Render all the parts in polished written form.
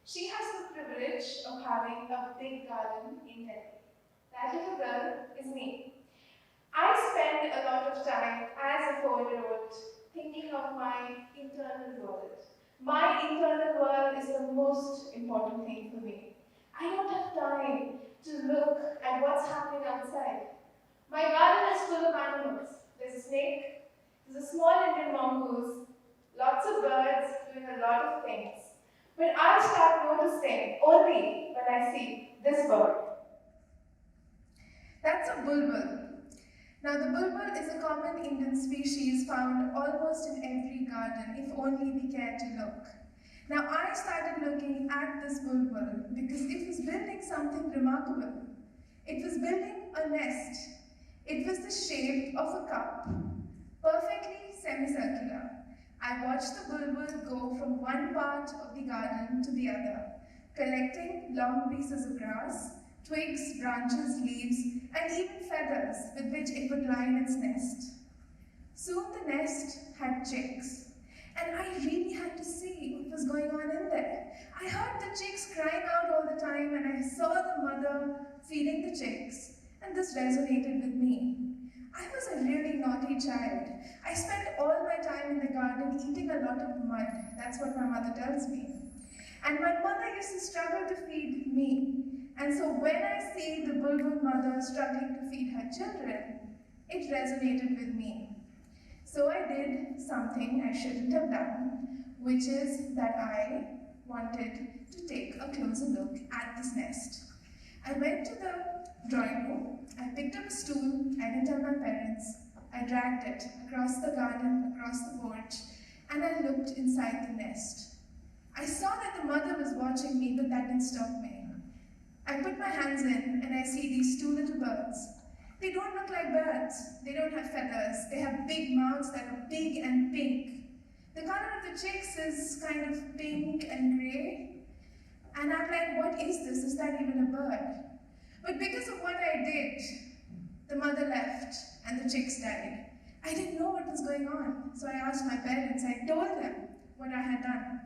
She has the privilege of having a big garden in Delhi. That little girl is me. I spend a lot of time as a 4-year-old thinking of my internal world. My internal world is the most important thing for me. I don't have time to look at what's happening outside. My garden is full of animals. There's a snake, there's a small Indian mongoose, lots of birds doing a lot of things. But I start noticing only when I see this bird. That's a bulbul. Now the bulbul is a common Indian species found almost in every garden, if only we care to look. Now I started looking at this bulbul because it was building something remarkable. It was building a nest. It was the shape of a cup, perfectly semicircular. I watched the bulbul go from one part of the garden to the other, collecting long pieces of grass, twigs, branches, leaves, and even feathers with which it would line its nest. Soon the nest had chicks, and I really had to see what was going on in there. I heard the chicks crying out all the time, and I saw the mother feeding the chicks, and this resonated with me. I was a really naughty child. I spent all my time in the garden eating a lot of mud. That's what my mother tells me. And my mother used to struggle to feed me. And so when I see the bulbul mother struggling to feed her children, it resonated with me. So I did something I shouldn't have done, which is that I wanted to take a closer look at this nest. I went to the drawing room, I picked up a stool, I didn't tell my parents, I dragged it across the garden, across the porch, and I looked inside the nest. I saw that the mother was watching me, but that didn't stop me. I put my hands in and I see these two little birds. They don't look like birds. They don't have feathers. They have big mouths that are big and pink. The color of the chicks is kind of pink and grey. And I'm like, what is this? Is that even a bird? But because of what I did, the mother left and the chicks died. I didn't know what was going on. So I asked my parents, I told them what I had done.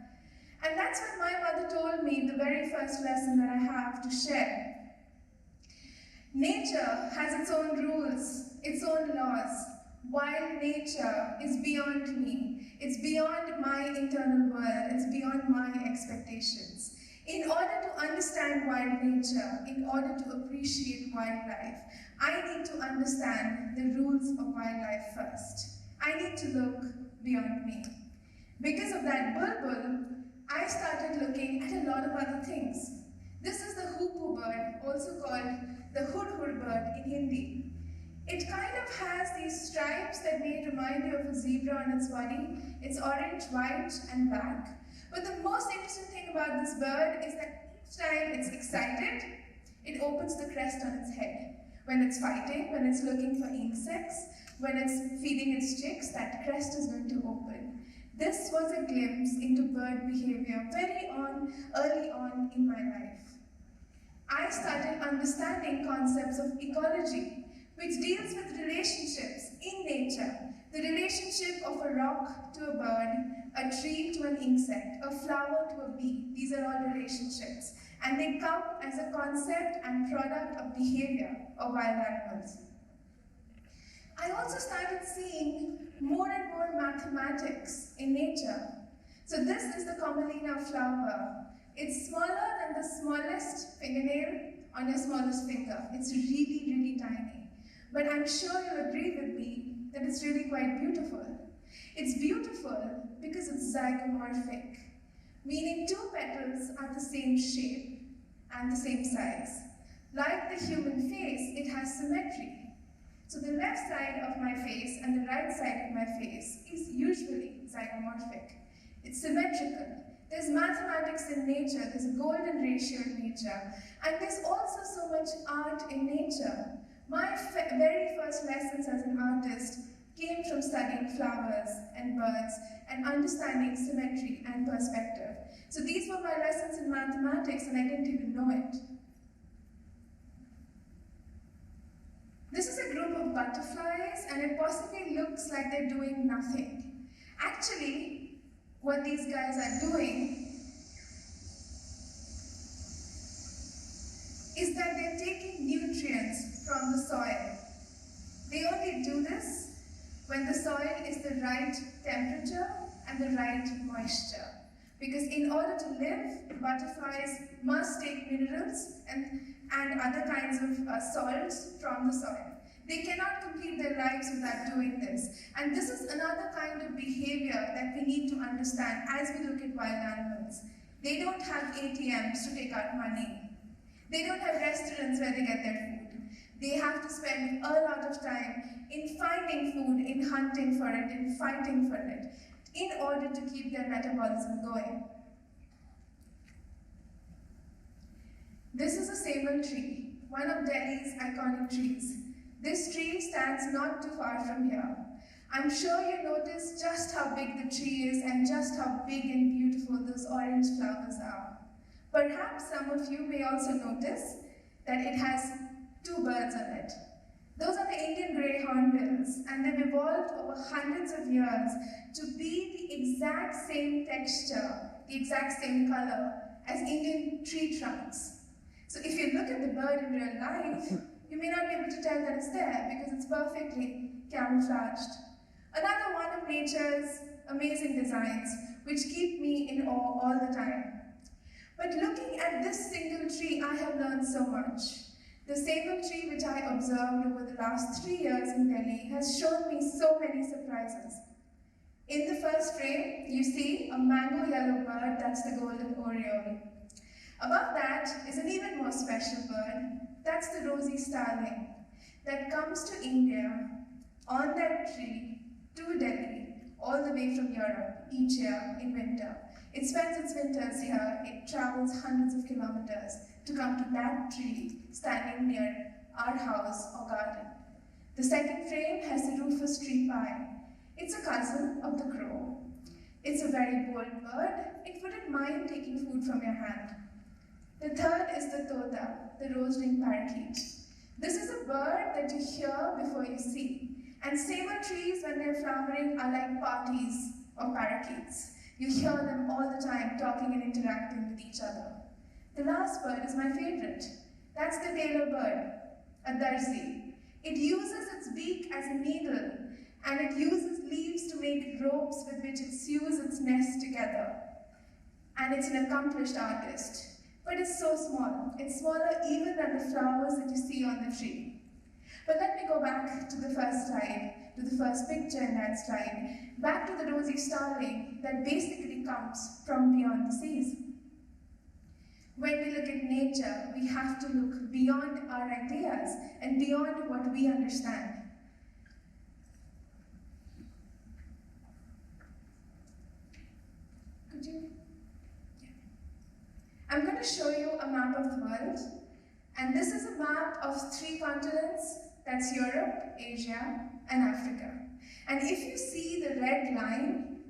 And that's when my mother told me the very first lesson that I have to share. Nature has its own rules, its own laws. Wild nature is beyond me. It's beyond my internal world. It's beyond my expectations. In order to understand wild nature, in order to appreciate wildlife, I need to understand the rules of wildlife first. I need to look beyond me. Because of that bulbul, I started looking at a lot of other things. This is the hoopoe bird, also called the hudhud bird in Hindi. It kind of has these stripes that may remind you of a zebra on its body. It's orange, white, and black. But the most interesting thing about this bird is that each time it's excited, it opens the crest on its head. When it's fighting, when it's looking for insects, when it's feeding its chicks, that crest is going to open. This was a glimpse into bird behavior early on in my life. I started understanding concepts of ecology, which deals with relationships in nature. The relationship of a rock to a bird, a tree to an insect, a flower to a bee. These are all relationships. And they come as a concept and product of behavior of wild animals. I also started seeing more and more mathematics in nature. So this is the Commelina flower. It's smaller than the smallest fingernail on your smallest finger. It's really, really tiny. But I'm sure you'll agree with me that it's really quite beautiful. It's beautiful because it's zygomorphic, meaning two petals are the same shape and the same size. Like the human face, it has symmetry. So the left side of my face and the right side of my face is usually zygomorphic. It's symmetrical. There's mathematics in nature, there's a golden ratio in nature, and there's also so much art in nature. My very first lessons as an artist came from studying flowers and birds and understanding symmetry and perspective. So these were my lessons in mathematics and I didn't even know it. This is a group of butterflies and it possibly looks like they're doing nothing. Actually, what these guys are doing right temperature and the right moisture. Because in order to live, butterflies must take minerals and other kinds of salts from the soil. They cannot complete their lives without doing this. And this is another kind of behavior that we need to understand as we look at wild animals. They don't have ATMs to take out money. They don't have restaurants where they get their food. They have to spend a lot of time in finding food, in hunting for it, in fighting for it, in order to keep their metabolism going. This is a sable tree, one of Delhi's iconic trees. This tree stands not too far from here. I'm sure you noticed just how big the tree is and just how big and beautiful those orange flowers are. Perhaps some of you may also notice that it has two birds on it. Those are the Indian grey hornbills, and they've evolved over hundreds of years to be the exact same texture, the exact same color as Indian tree trunks. So if you look at the bird in real life, you may not be able to tell that it's there because it's perfectly camouflaged. Another one of nature's amazing designs, which keep me in awe all the time. But looking at this single tree, I have learned so much. The sable tree which I observed over the last 3 years in Delhi has shown me so many surprises. In the first frame, you see a mango yellow bird, that's the golden oriole. Above that is an even more special bird, that's the rosy starling, that comes to India on that tree to Delhi, all the way from Europe each year in winter. It spends its winters here, it travels hundreds of kilometers to come to that tree standing near our house or garden. The second frame has the rufous tree pine. It's a cousin of the crow. It's a very bold bird. It wouldn't mind taking food from your hand. The third is the tota, the rose-winged parakeet. This is a bird that you hear before you see. And sable trees, when they're flowering, are like parties of parakeets. You hear them all the time talking and interacting with each other. The last bird is my favorite. That's the tailor bird, a darzi. It uses its beak as a needle, and it uses leaves to make ropes with which it sews its nest together. And it's an accomplished artist. But it's so small. It's smaller even than the flowers that you see on the tree. But let me go back to the first slide, to the first picture in that slide, back to the rosy starling that basically comes from beyond the seas. When we look at nature, we have to look beyond our ideas and beyond what we understand. Could you? Yeah. I'm going to show you a map of the world. And this is a map of 3 continents. That's Europe, Asia, and Africa. And if you see the red line,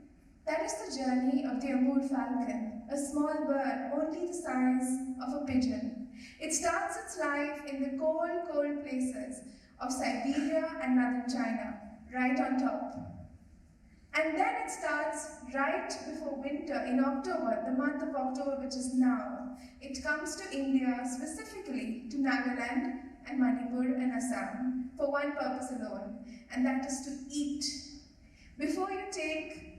that is the journey of the Amur falcon, a small bird only the size of a pigeon. It starts its life in the cold, cold places of Siberia and northern China, right on top. And then it starts right before winter in October, the month of October, which is now. It comes to India, specifically to Nagaland and Manipur and Assam, for one purpose alone, and that is to eat. Before you take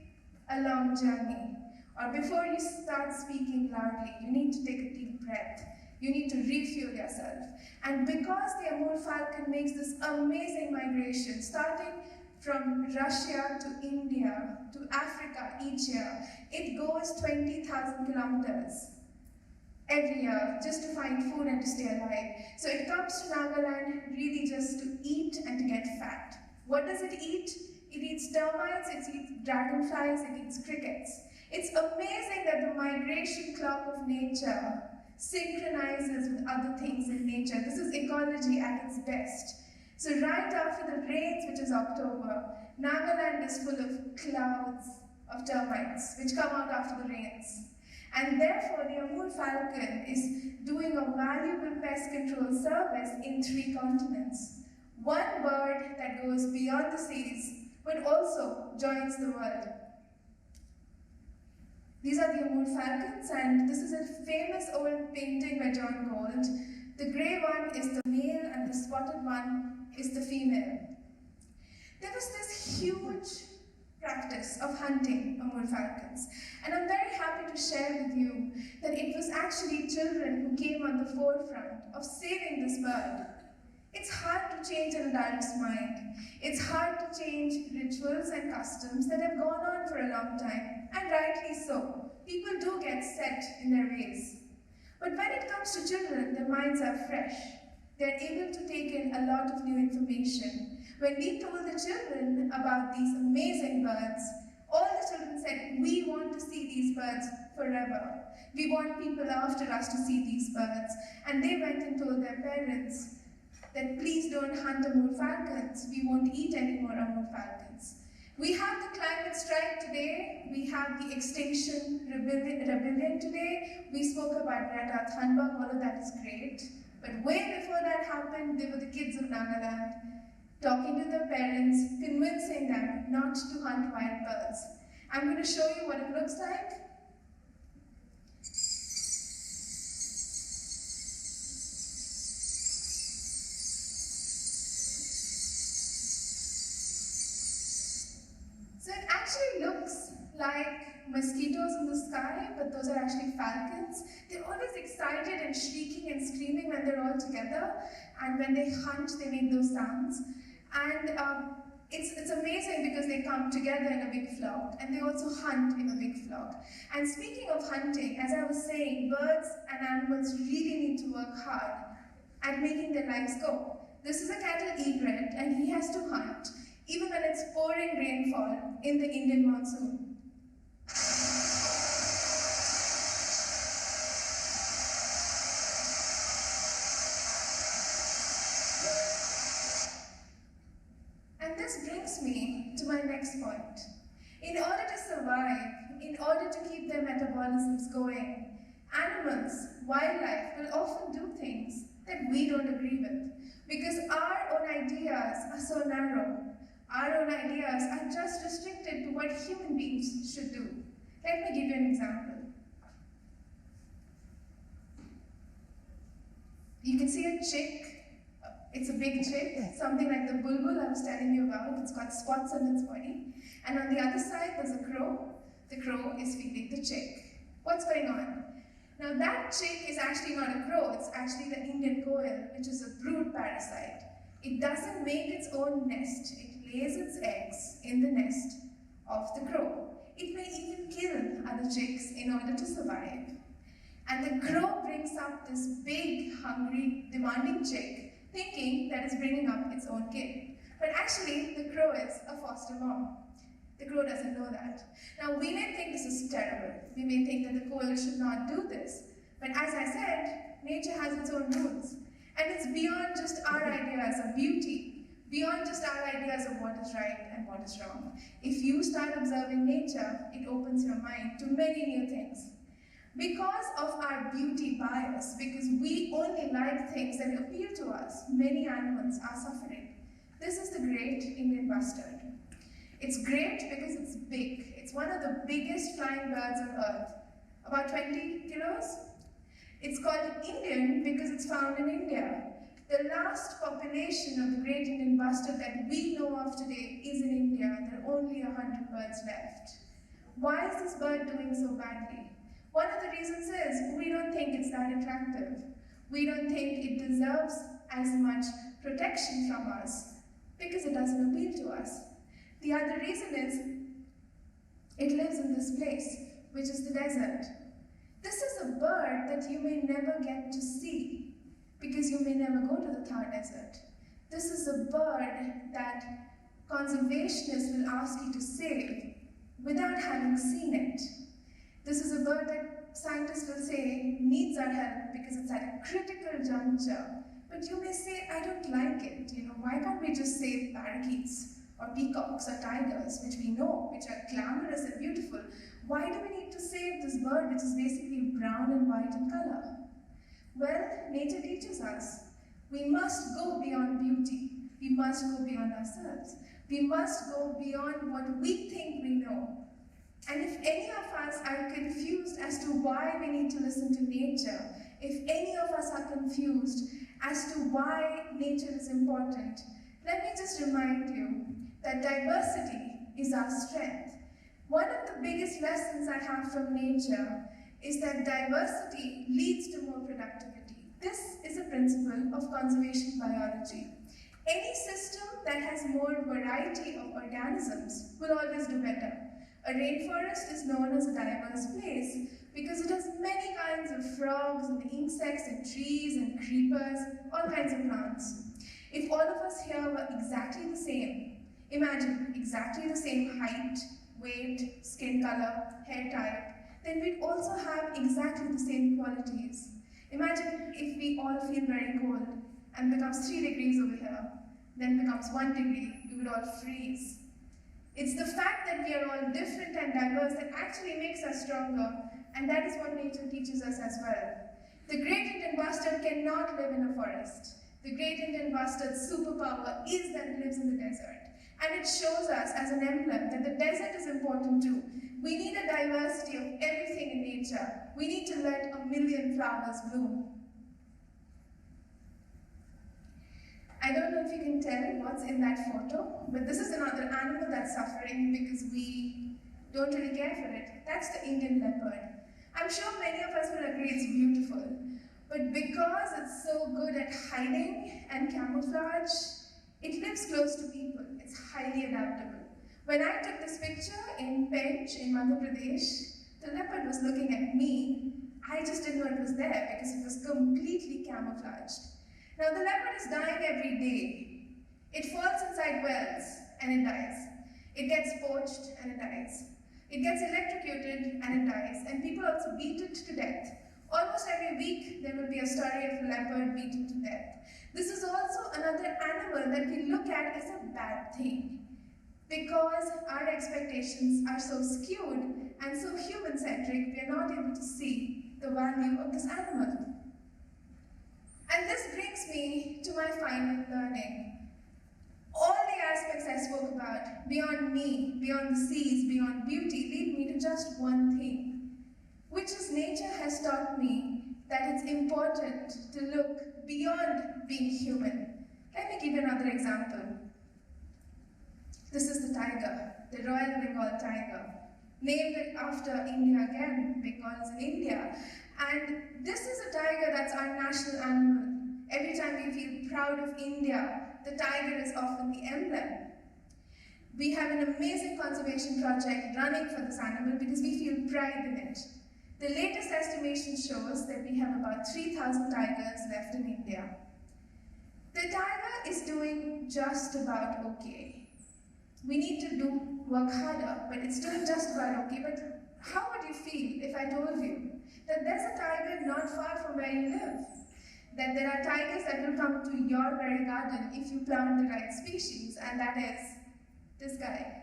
a long journey, or before you start speaking loudly, you need to take a deep breath. You need to refuel yourself. And because the Amur falcon makes this amazing migration, starting from Russia to India to Africa each year, it goes 20,000 kilometers every year just to find food and to stay alive. So it comes to Nagaland really just to eat and to get fat. What does it eat? It eats termites, it eats dragonflies, it eats crickets. It's amazing that the migration clock of nature synchronizes with other things in nature. This is ecology at its best. So right after the rains, which is October, Nagaland is full of clouds of termites, which come out after the rains. And therefore, the Amur falcon is doing a valuable pest control service in 3 continents. One bird that goes beyond the seas, but also joins the world. These are the Amur falcons, and this is a famous old painting by John Gold. The grey one is the male, and the spotted one is the female. There was this huge practice of hunting Amur falcons. And I'm very happy to share with you that it was actually children who came on the forefront of saving this bird. It's hard to change an adult's mind. It's hard to change rituals and customs that have gone on for a long time, and rightly so. People do get set in their ways. But when it comes to children, their minds are fresh. They're able to take in a lot of new information. When we told the children about these amazing birds, all the children said, we want to see these birds forever. We want people after us to see these birds. And they went and told their parents that please don't hunt Amur falcons. We won't eat any more Amur falcons. We have the climate strike today. We have the extinction rebellion today. We spoke about Greta Thunberg. All of that is great. But way before that happened, they were the kids of Nagaland talking to their parents, convincing them not to hunt wild birds. I'm going to show you what it looks like. So it actually looks like mosquitoes in the sky, but those are actually falcons. They're always excited and shrieking and screaming when they're all together, and when they hunt, they make those sounds. And it's amazing because they come together in a big flock, and they also hunt in a big flock. And speaking of hunting, as I was saying, birds and animals really need to work hard at making their lives go. This is a cattle egret, and he has to hunt, even when it's pouring rainfall in the Indian monsoon. And this brings me to my next point. In order to survive, in order to keep their metabolisms going, animals, wildlife will often do things that we don't agree with, because our own ideas are so narrow. Our own ideas are just restricted to what human beings should do. Let me give you an example. You can see a chick. It's a big chick, something like the bulbul I was telling you about. It's got spots on its body. And on the other side, there's a crow. The crow is feeding the chick. What's going on? Now that chick is actually not a crow. It's actually the Indian koel, which is a brood parasite. It doesn't make its own nest. It lays its eggs in the nest of the crow. It may even kill other chicks in order to survive. And the crow brings up this big, hungry, demanding chick, thinking that it's bringing up its own kid. But actually, the crow is a foster mom. The crow doesn't know that. Now, we may think this is terrible. We may think that the koel should not do this. But as I said, nature has its own rules. And it's beyond just our ideas of beauty, beyond just our ideas of what is right and what is wrong. If you start observing nature, it opens your mind to many new things. Because of our beauty bias, because we only like things that appeal to us, many animals are suffering. This is the great Indian bustard. It's great because it's big. It's one of the biggest flying birds on earth, about 20 kilos. It's called Indian because it's found in India. The last population of the great Indian bustard that we know of today is in India, and there are only 100 birds left. Why is this bird doing so badly? One of the reasons is we don't think it's that attractive. We don't think it deserves as much protection from us because it doesn't appeal to us. The other reason is it lives in this place, which is the desert. This is a bird that you may never get to see because you may never go to the Thar Desert. This is a bird that conservationists will ask you to save without having seen it. This is a bird that scientists will say needs our help because it's at a critical juncture. But you may say, I don't like it. Why can't we just save parakeets or peacocks or tigers, which we know, which are glamorous and beautiful? Why do we need to save this bird, which is basically brown and white in color? Well, nature teaches us. We must go beyond beauty. We must go beyond ourselves. We must go beyond what we think we know. And if any of us are confused as to why we need to listen to nature, if any of us are confused as to why nature is important, let me just remind you that diversity is our strength. One of the biggest lessons I have from nature is that diversity leads to more productivity. This is a principle of conservation biology. Any system that has more variety of organisms will always do better. A rainforest is known as a diverse place because it has many kinds of frogs and insects and trees and creepers, all kinds of plants. If all of us here were exactly the same, imagine exactly the same height, weight, skin color, hair type, then we'd also have exactly the same qualities. Imagine if we all feel very cold and becomes 3 degrees over here, then becomes 1 degree, we would all freeze. It's the fact that we are all different and diverse that actually makes us stronger, and that is what nature teaches us as well. The great Indian bustard cannot live in a forest. The great Indian bustard's superpower is that it lives in the desert. And it shows us as an emblem that the desert is important too. We need a diversity of everything in nature. We need to let 1,000,000 flowers bloom. I don't know if you can tell what's in that photo, but this is another animal that's suffering because we don't really care for it. That's the Indian leopard. I'm sure many of us will agree it's beautiful, but because it's so good at hiding and camouflage, it lives close to people. It's highly adaptable. When I took this picture in Pench in Andhra Pradesh, the leopard was looking at me. I just didn't know it was there because it was completely camouflaged. Now the leopard is dying every day. It falls inside wells and it dies. It gets poached and it dies. It gets electrocuted and it dies. And people also beat it to death. Almost every week there will be a story of a leopard beaten to death. This is also another animal that we look at as a bad thing because our expectations are so skewed and so human-centric, we are not able to see the value of this animal. And this brings me to my final learning. All the aspects I spoke about, beyond me, beyond the seas, beyond beauty, lead me to just one thing, which is nature has taught me that it's important to look beyond being human. Let me give you another example. This is the tiger, the Royal Bengal tiger, named after India again. Bengal is in India. And this is a tiger that's our national animal. Every time we feel proud of India, the tiger is often the emblem. We have an amazing conservation project running for this animal because we feel pride in it. The latest estimation shows that we have about 3,000 tigers left in India. The tiger is doing just about okay. We need to work harder, but it's doing just about okay. But how would you feel if I told you that there's a tiger not far from where you live? That there are tigers that will come to your very garden if you plant the right species, and that is this guy.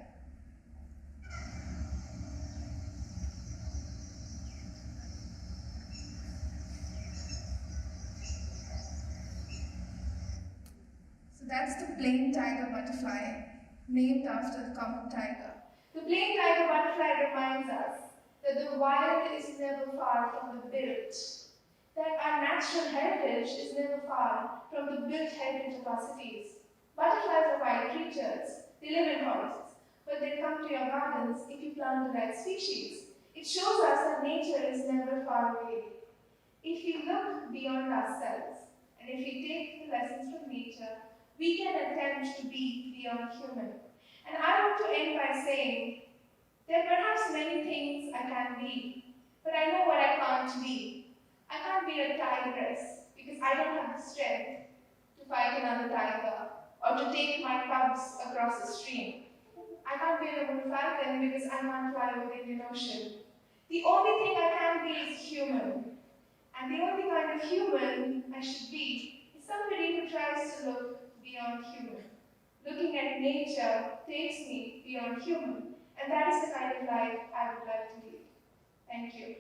So that's the plain tiger butterfly, named after the common tiger. The plain tiger butterfly reminds us that the wild is never far from the built, that our natural heritage is never far from the built heritage of our cities. Butterflies are wild creatures. They live in forests, but they come to your gardens if you plant the right species. It shows us that nature is never far away. If we look beyond ourselves, and if we take the lessons from nature, we can attempt to be beyond human. And I want to end by saying, there are perhaps many things I can be, but I know what I can't be. I can't be a tigress because I don't have the strength to fight another tiger or to take my cubs across the stream. I can't be a falcon because I can't fly over the Indian Ocean. The only thing I can be is human. And the only kind of human I should be is somebody who tries to look beyond human. Looking at nature takes me beyond human. And that is the kind of life I would like to lead. Thank you.